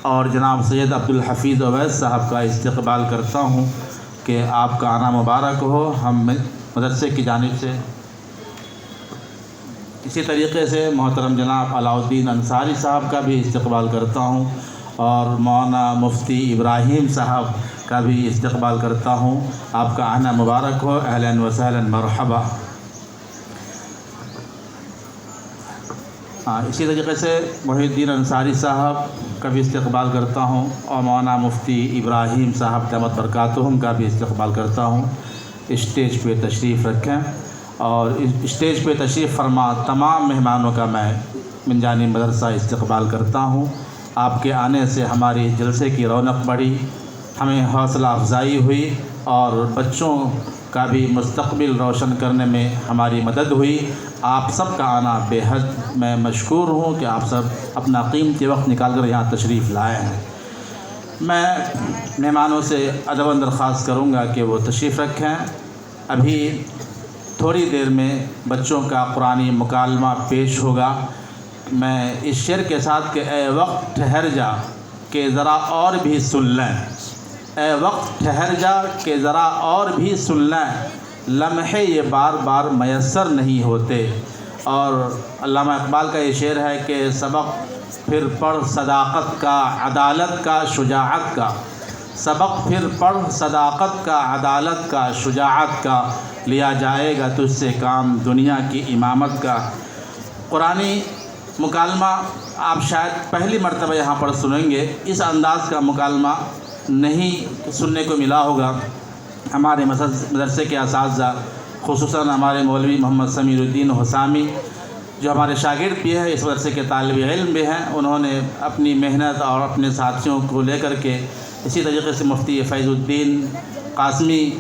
اور جناب سید عبدالحفیظ اویس صاحب کا استقبال کرتا ہوں کہ آپ کا آنا مبارک ہو ہم مدرسے کی جانب سے۔ اسی طریقے سے محترم جناب علاء الدین انصاری صاحب کا بھی استقبال کرتا ہوں اور مولانا مفتی ابراہیم صاحب کا بھی استقبال کرتا ہوں۔ آپ کا آنا مبارک ہو، اہلاً و سہلاً، مرحبا۔ اسی طریقے سے محی الدین انصاری صاحب کا بھی استقبال کرتا ہوں اور مولانا مفتی ابراہیم صاحب دامت برکاتہم کا بھی استقبال کرتا ہوں۔ اسٹیج پہ تشریف رکھیں اور اسٹیج پہ تشریف فرما تمام مہمانوں کا میں من جانب مدرسہ استقبال کرتا ہوں۔ آپ کے آنے سے ہماری جلسے کی رونق بڑھی، ہمیں حوصلہ افزائی ہوئی اور بچوں کا بھی مستقبل روشن کرنے میں ہماری مدد ہوئی۔ آپ سب کا آنا بے حد میں مشکور ہوں کہ آپ سب اپنا قیمتی وقت نکال کر یہاں تشریف لائے ہیں۔ میں مہمانوں سے ادب درخواست کروں گا کہ وہ تشریف رکھیں۔ ابھی تھوڑی دیر میں بچوں کا قرآنی مکالمہ پیش ہوگا۔ میں اس شعر کے ساتھ کہ اے وقت ٹھہر جا کہ ذرا اور بھی سن لیں، اے وقت ٹھہر جا کہ ذرا اور بھی سن لیں، لمحے یہ بار بار میسر نہیں ہوتے۔ اور علامہ اقبال کا یہ شعر ہے کہ سبق پھر پڑھ صداقت کا، عدالت کا، شجاعت کا، سبق پھر پڑھ صداقت کا، عدالت کا، شجاعت کا، لیا جائے گا تجھ سے کام دنیا کی امامت کا۔ قرآنی مکالمہ آپ شاید پہلی مرتبہ یہاں پر سنیں گے، اس انداز کا مکالمہ نہیں سننے کو ملا ہوگا۔ ہمارے مدرسے کے اساتذہ خصوصاً ہمارے مولوی محمد سمیر الدین حسامی جو ہمارے شاگرد بھی ہیں، اس مدرسے کے طالب علم بھی ہیں، انہوں نے اپنی محنت اور اپنے ساتھیوں کو لے کر کے اسی طریقے سے مفتی فیض الدین قاسمی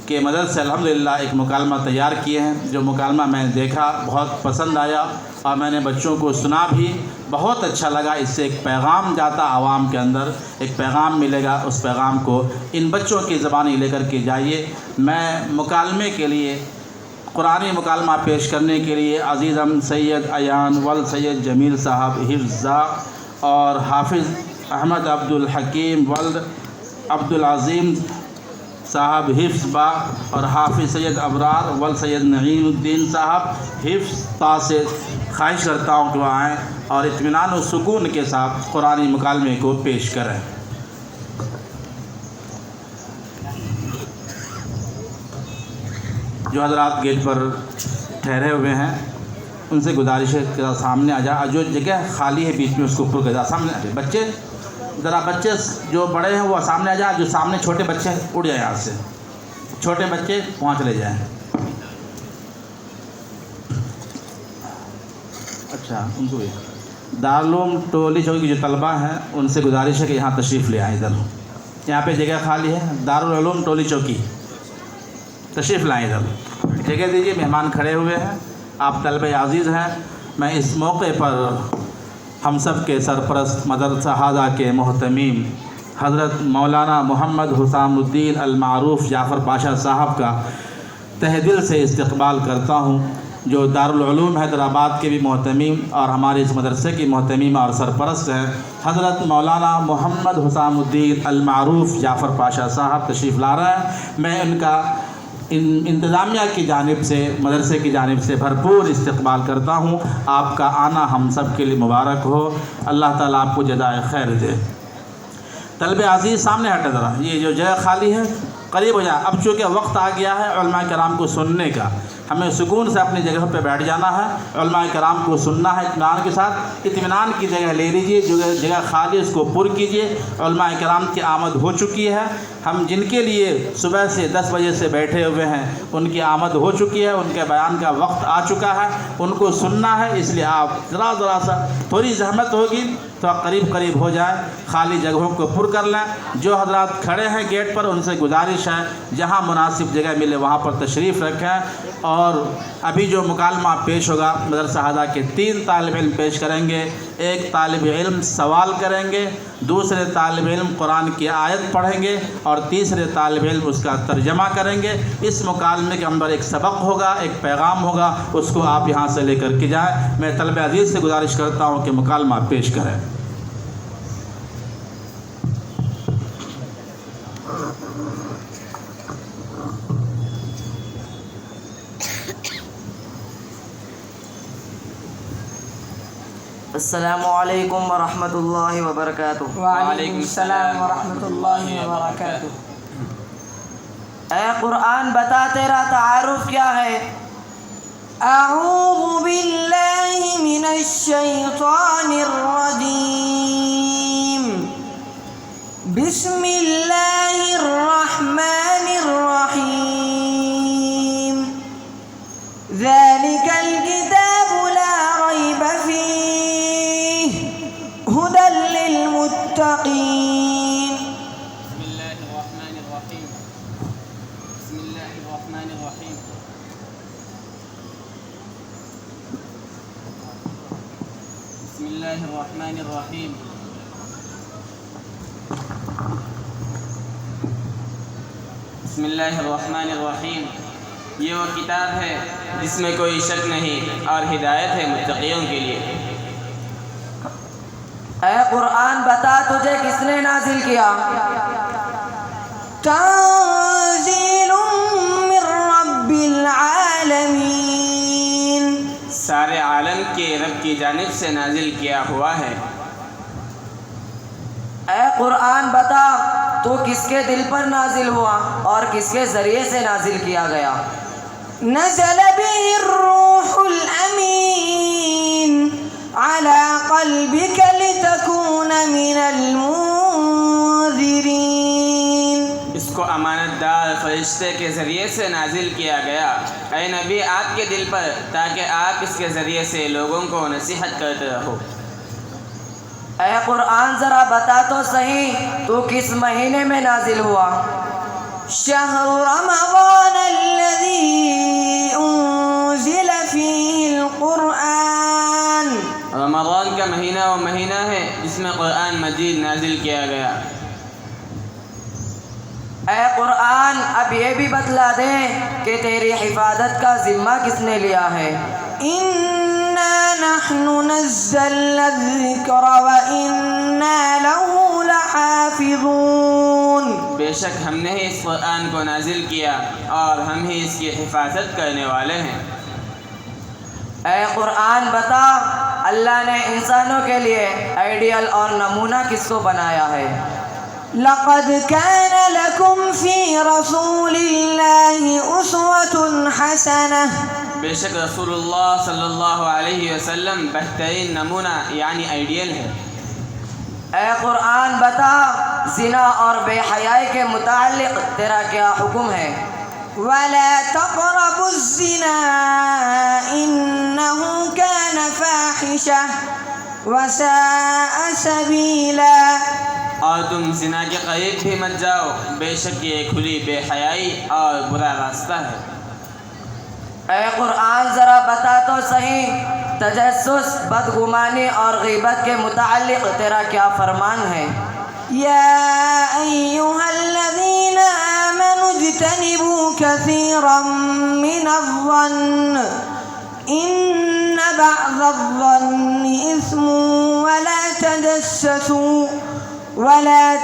کے مدد سے الحمدللہ ایک مکالمہ تیار کیے ہیں۔ جو مکالمہ میں نے دیکھا بہت پسند آیا اور میں نے بچوں کو سنا بھی، بہت اچھا لگا۔ اس سے ایک پیغام جاتا عوام کے اندر، ایک پیغام ملے گا، اس پیغام کو ان بچوں کی زبانی لے کر کے جائیے۔ میں مکالمے کے لیے، قرآنی مکالمہ پیش کرنے کے لیے عزیزم سید ایان ول سید جمیل صاحب حفظہ اور حافظ احمد عبدالحکیم ولد عبدالعظیم صاحب حفظ با اور حافظ سید ابرار ول سید نعیم الدین صاحب حفظ تا سے خواہش کرتا ہوں کہ وہ آئیں اور اطمینان و سکون کے ساتھ قرآنی مکالمے کو پیش کریں۔ جو حضرات گیٹ پر ٹھہرے ہوئے ہیں ان سے گزارش ہے کہ سامنے آ جائے، جو جگہ خالی ہے بیچ میں اس کو پر کر جائے، سامنے آ جائے۔ بچے ذرا، بچے جو بڑے ہیں وہ سامنے آ جائیں، جو سامنے چھوٹے بچے ہیں اڑ جائیں یہاں سے، چھوٹے بچے وہاں چلے جائیں۔ اچھا، ان کو بھی دارالعلوم ٹولی چوکی کے جو طلبہ ہیں ان سے گزارش ہے کہ یہاں تشریف لے آئیں، ادھر یہاں پہ جگہ خالی ہے، دارالعلوم ٹولی چوکی، تشریف لائیں، ادھر جگہ دیجیے۔ مہمان کھڑے ہوئے ہیں، آپ طلبہ عزیز ہیں۔ میں اس موقع پر ہم سب کے سرپرست مدرسہ ہذا کے محتمیم حضرت مولانا محمد حسام الدین المعروف جعفر پاشا صاحب کا تہ دل سے استقبال کرتا ہوں، جو دارالعلوم حیدرآباد کے بھی محتمیم اور ہمارے اس مدرسے کی محتمیم اور سرپرست ہیں۔ حضرت مولانا محمد حسام الدین المعروف جعفر پاشا صاحب تشریف لا رہے ہیں۔ میں ان کا انتظامیہ کی جانب سے، مدرسے کی جانب سے بھرپور استقبال کرتا ہوں۔ آپ کا آنا ہم سب کے لیے مبارک ہو، اللہ تعالیٰ آپ کو جزائے خیر دے۔ طلبہ عزیز سامنے ہٹے ذرا، یہ جو جگہ خالی ہے قریب ہو جائے۔ اب چونکہ وقت آ گیا ہے علماء کرام کو سننے کا، ہمیں سکون سے اپنی جگہ پہ بیٹھ جانا ہے، علماء کرام کو سننا ہے اطمینان کے ساتھ۔ اطمینان کی جگہ لے لیجیے، جو جگہ خالی اس کو پر کیجیے۔ علماء کرام کی آمد ہو چکی ہے، ہم جن کے لیے صبح سے 10 بجے سے بیٹھے ہوئے ہیں ان کی آمد ہو چکی ہے، ان کے بیان کا وقت آ چکا ہے، ان کو سننا ہے۔ اس لیے آپ ذرا سا تھوڑی زحمت ہوگی تو قریب ہو جائیں، خالی جگہوں کو پر کر لیں۔ جو حضرات کھڑے ہیں گیٹ پر ان سے گزارش ہے جہاں مناسب جگہ ملے وہاں پر تشریف رکھیں۔ اور ابھی جو مکالمہ پیش ہوگا مدرسہ ہذا کے 3 طالب علم پیش کریں گے۔ ایک طالب علم سوال کریں گے، دوسرے طالب علم قرآن کی آیت پڑھیں گے اور تیسرے طالب علم اس کا ترجمہ کریں گے۔ اس مکالمے کے اندر ایک سبق ہوگا، ایک پیغام ہوگا، اس کو آپ یہاں سے لے کر کے جائیں۔ میں طلبہ عزیز سے گزارش کرتا ہوں کہ مکالمہ پیش کریں۔ السلام علیکم ورحمۃ اللہ وبرکاتہ۔ وعلیکم السلام ورحمۃ اللہ وبرکاتہ۔ اے قرآن بتا تیرا تعارف کیا ہے؟ اعوذ باللہ من الشیطان الرجیم، بسم اللہ الرحمن الرحیم، ذالک الکتاب لا ریب فیہ ہدی للمتقین۔ بسم اللہ الرحمن الرحیم، بسم اللہ الرحمن الرحیم، بسم اللہ الرحمن الرحیم، بسم اللہ الرحمن الرحیم۔ یہ وہ کتاب ہے جس میں کوئی شک نہیں اور ہدایت ہے متقیوں کے لیے۔ اے قرآن بتا تجھے کس نے نازل کیا؟ تنزیل من رب العالمین، سارے عالم کے رب کی جانب سے نازل کیا ہوا ہے۔ اے قرآن بتا تو کس کے دل پر نازل ہوا اور کس کے ذریعے سے نازل کیا گیا؟ نزل به الروح الامین على قلبك لتكون من المنذرین، اس کو امانت دار فرشتے کے ذریعے سے نازل کیا گیا، اے نبی آپ کے دل پر، تاکہ آپ اس کے ذریعے سے لوگوں کو نصیحت کرتے رہو۔ اے قرآن ذرا بتا تو صحیح تو کس مہینے میں نازل ہوا؟ شہر رمضان الذی انزل فیہ القرآن، رمضان کا مہینہ وہ مہینہ ہے جس میں قرآن مجید نازل کیا گیا۔ اے قرآن اب یہ بھی بتلا دے کہ تیری حفاظت کا ذمہ کس نے لیا ہے؟ اِنَّا نَحْنُ نَزَّلْنَا الذِّكْرَ وَإِنَّا لَهُ لَحَافِظُونَ، بے شک ہم نے ہی اس قرآن کو نازل کیا اور ہم ہی اس کی حفاظت کرنے والے ہیں۔ اے قرآن بتا اللہ نے انسانوں کے لیے آئیڈیل اور نمونہ کس کو بنایا ہے؟ لَقَدْ كَانَ لَكُمْ فِي رَسُولِ اللَّهِ أُسْوَةٌ حَسَنَةٌ، بے شک رسول اللہ صلی اللہ علیہ وسلم بہترین نمونہ یعنی آئیڈیل ہے۔ اے قرآن بتا زنا اور بے حیائی کے متعلق تیرا کیا حکم ہے؟ وَلَا تَقْرَبُوا الزِّنَا إِنَّهُ كَانَ فَاحِشَةً وَسَاءَ سَبِيلًا، اور تم زنا کے قریب بھی مت جاؤ، بے شک یہ کھلی بے حیائی اور برا راستہ ہے۔ اے قرآن ذرا بتا تو صحیح تجسس، بدگمانی اور غیبت کے متعلق تیرا کیا فرمان ہے؟ یا ایہا الذین آمنوا اجتنبوا کثیرا من الظن ان بعض الظن اثم ولا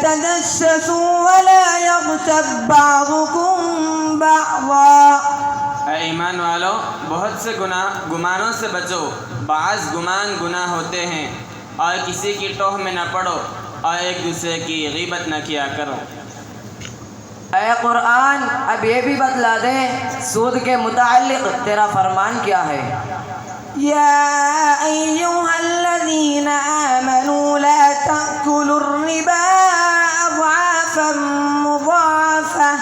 تجسسوا ولا یغتب بعضکم بعضا۔ اے ایمان والو، بہت سے گمانوں سے بچو، بعض گمان گناہ ہوتے ہیں، اور کسی کی ٹوہ میں نہ پڑو اور ایک دوسرے کی غیبت نہ کیا کرو۔ اے قرآن اب یہ بھی بتلا دے سود کے متعلق تیرا فرمان کیا ہے؟ یا ایہا الذین آمنوا لا تأکلوا الربا اضعافا مضاعفہ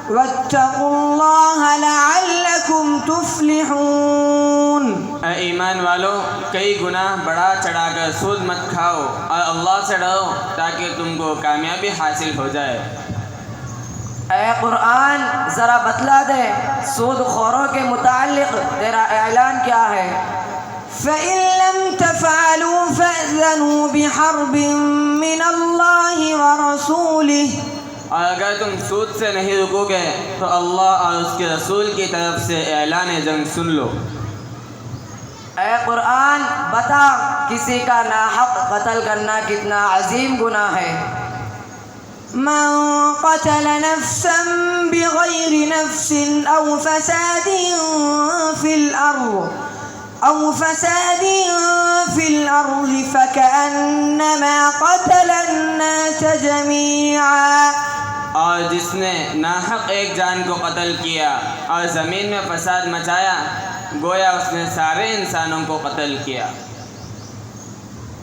واتقوا اللہ لعلکم تفلحون۔ اے ایمان والو، کئی گناہ بڑھا چڑھا کر سود مت کھاؤ اور اللہ سے ڈرو تاکہ تم کو کامیابی حاصل ہو جائے۔ اے قرآن ذرا بتلا دے سود خوروں کے متعلق تیرا اعلان کیا ہے؟ فَإِن لَّمْ تَفْعَلُوا فَأْذَنُوا بِحَرْبٍ مِّنَ اللَّهِ وَرَسُولِهِ، اور اگر تم سود سے نہیں رکو گے تو اللہ اور اس کے رسول کی طرف سے اعلان جنگ سن لو۔ اے قرآن بتا کسی کا ناحق قتل کرنا کتنا عظیم گناہ ہے؟ من قتل نفسا بغير نفس أو فساد في الأرض فكأنما قتل الناس جميعا. اور جس نے ناحق ایک جان کو قتل کیا اور زمین میں فساد مچایا گویا اس نے سارے انسانوں کو قتل کیا.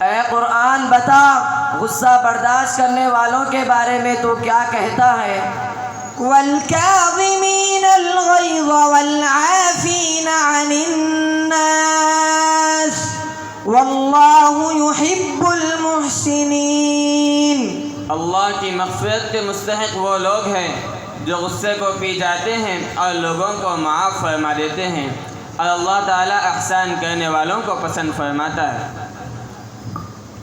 اے قرآن بتا غصہ برداشت کرنے والوں کے بارے میں تو کیا کہتا ہے؟ وَالْكَاظِمِينَ الْغَيْظَ وَالْعَافِينَ عَنِ النَّاسِ وَاللَّهُ يُحِبُّ الْمُحْسِنِينَ. اللہ کی مغفرت کے مستحق وہ لوگ ہیں جو غصے کو پی جاتے ہیں اور لوگوں کو معاف فرما دیتے ہیں اور اللہ تعالیٰ احسان کرنے والوں کو پسند فرماتا ہے.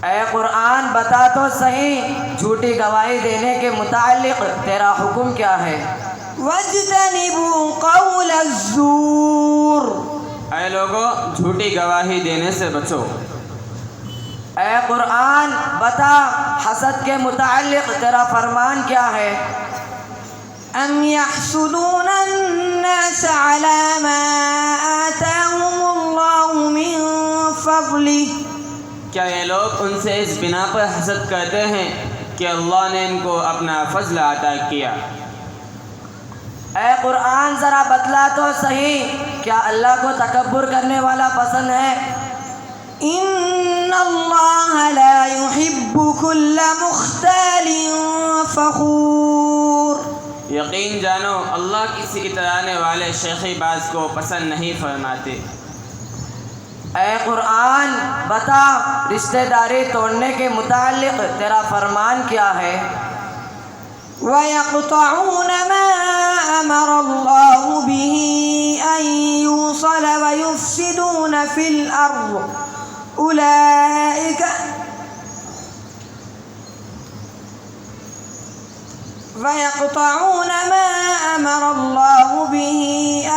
اے قرآن بتا تو صحیح جھوٹی گواہی دینے کے متعلق تیرا حکم کیا ہے؟ وَاجْتَنِبُوا قَوْلَ الزُّورِ. اے لوگو جھوٹی گواہی دینے سے بچو. اے قرآن بتا حسد کے متعلق تیرا فرمان کیا ہے؟ أَمْ يَحْسُدُونَ النَّاسَ عَلَى مَا آتَاهُمُ اللَّهُ مِنْ فَضْلِهِ. کیا یہ لوگ ان سے اس بنا پر حسد کرتے ہیں کہ اللہ نے ان کو اپنا فضل عطا کیا؟ اے قرآن ذرا بتلا تو صحیح کیا اللہ کو تکبر کرنے والا پسند ہے؟ ان اللہ لا يحب كل مختال فخور. یقین جانو اللہ کسی اترانے والے شیخی باز کو پسند نہیں فرماتے. اے قرآن بتا رشتہ داری توڑنے کے متعلق تیرا فرمان کیا ہے؟ وَيَقْطَعُونَ مَا أَمَرَ اللَّهُ بِهِ أَن يُوصَلَ وَيُفْسِدُونَ فِي الْأَرْضِ أُولَئِكَ وَيَقْطَعُونَ مَا أَمَرَ اللَّهُ بِهِ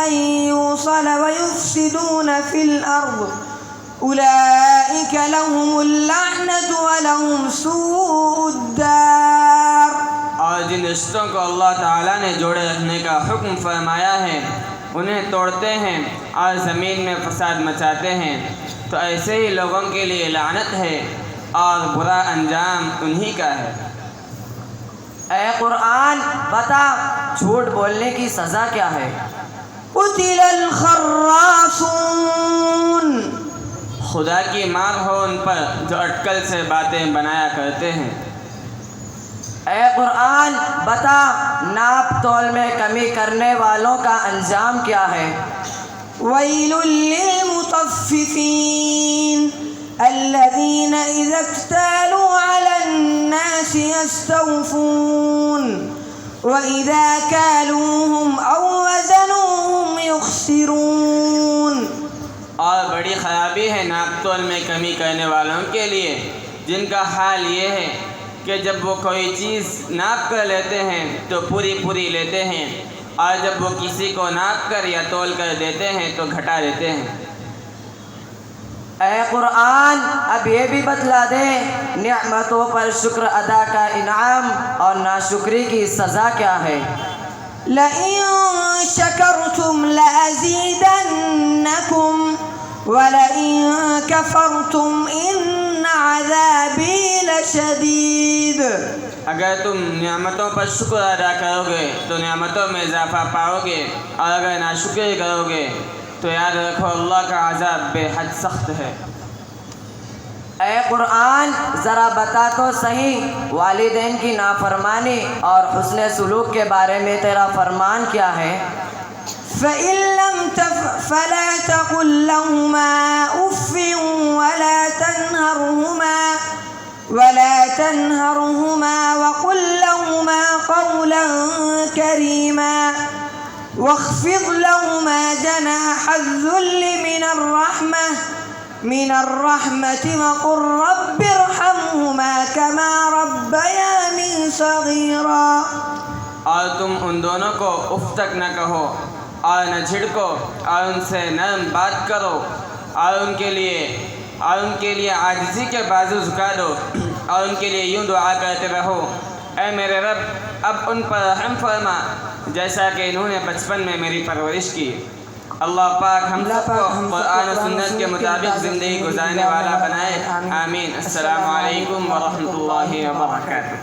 أَن يُوصَلَ وَيُفْسِدُونَ فِي الْأَرْضِ أُولَئِكَ لَهُمُ اللَّعْنَةُ وَلَهُمْ سُوءُ الدَّارِ. اور جن رشتوں کو اللہ تعالیٰ نے جوڑے رکھنے کا حکم فرمایا ہے انہیں توڑتے ہیں اور زمین میں فساد مچاتے ہیں تو ایسے ہی لوگوں کے لیے لعنت ہے اور برا انجام انہی کا ہے. اے قرآن بتا جھوٹ بولنے کی سزا کیا ہے؟ قتل الخراصون. خدا کی مار ہو ان پر جو اٹکل سے باتیں بنایا کرتے ہیں. اے قرآن بتا ناپ تول میں کمی کرنے والوں کا انجام کیا ہے؟ وَيْلٌ لِّلْمُطَفِّفِينَ الَّذِينَ إِذَا اكْتَالُوا عَلَى النَّاسِ يَسْتَوْفُونَ وَإِذَا كَالُوهُمْ أَوْ وَزَنُوهُمْ يُخْسِرُونَ. اور بڑی خرابی ہے ناپ تول میں کمی کرنے والوں کے لیے جن کا حال یہ ہے کہ جب وہ کوئی چیز ناپ کر لیتے ہیں تو پوری لیتے ہیں اور جب وہ کسی کو ناپ کر یا تول کر دیتے ہیں تو گھٹا دیتے ہیں. اے قرآن اب یہ بھی بتلا دے نعمتوں پر شکر ادا کا انعام اور ناشکری کی سزا کیا ہے؟ لَئِن شَكَرْتُمْ لَأَزِيدَنَّكُمْ وَلَئِن كَفَرْتُمْ إِنَّ عَذَابِي لَشَدِيدٌ. اگر تم نعمتوں پر شکر ادا کرو گے تو نعمتوں میں اضافہ پاؤ گے اور اگر ناشکری کرو گے تو یاد رکھو اللہ کا عذاب بے حد سخت ہے. اے قرآن ذرا بتا تو صحیح والدین کی نافرمانی اور حسن سلوک کے بارے میں تیرا فرمان کیا ہے؟ فَإِن لَّمْ فَلَا تَقُل لَّهُمَا أُفٍّ وَلَا تَنْهَرْهُمَا وَقُل لَّهُمَا قَوْلًا كَرِيمًا وَاخْفِضْ لَهُمَا جَنَاحَ الذُّلِّ مِنَ الرَّحْمَةِ وَقُل رَّبِّ ارْحَمْهُمَا كَمَا رَبَّيَانِي صَغِيرًا. اور تم ان دونوں کو اف تک نہ کہو اور نہ جھڑکو اور ان سے نرم بات کرو اور ان کے لیے عاجزی کے بازو جھکا دو اور ان کے لیے یوں دعا کرتے رہو اے میرے رب اب ان پر رحم فرما جیسا کہ انہوں نے بچپن میں میری پرورش کی۔ اللہ پاک ہم سب کو قرآن و سنت کے مطابق زندگی گزارنے والا بنائے، آمین۔ السلام علیکم ورحمۃ اللہ وبرکاتہ۔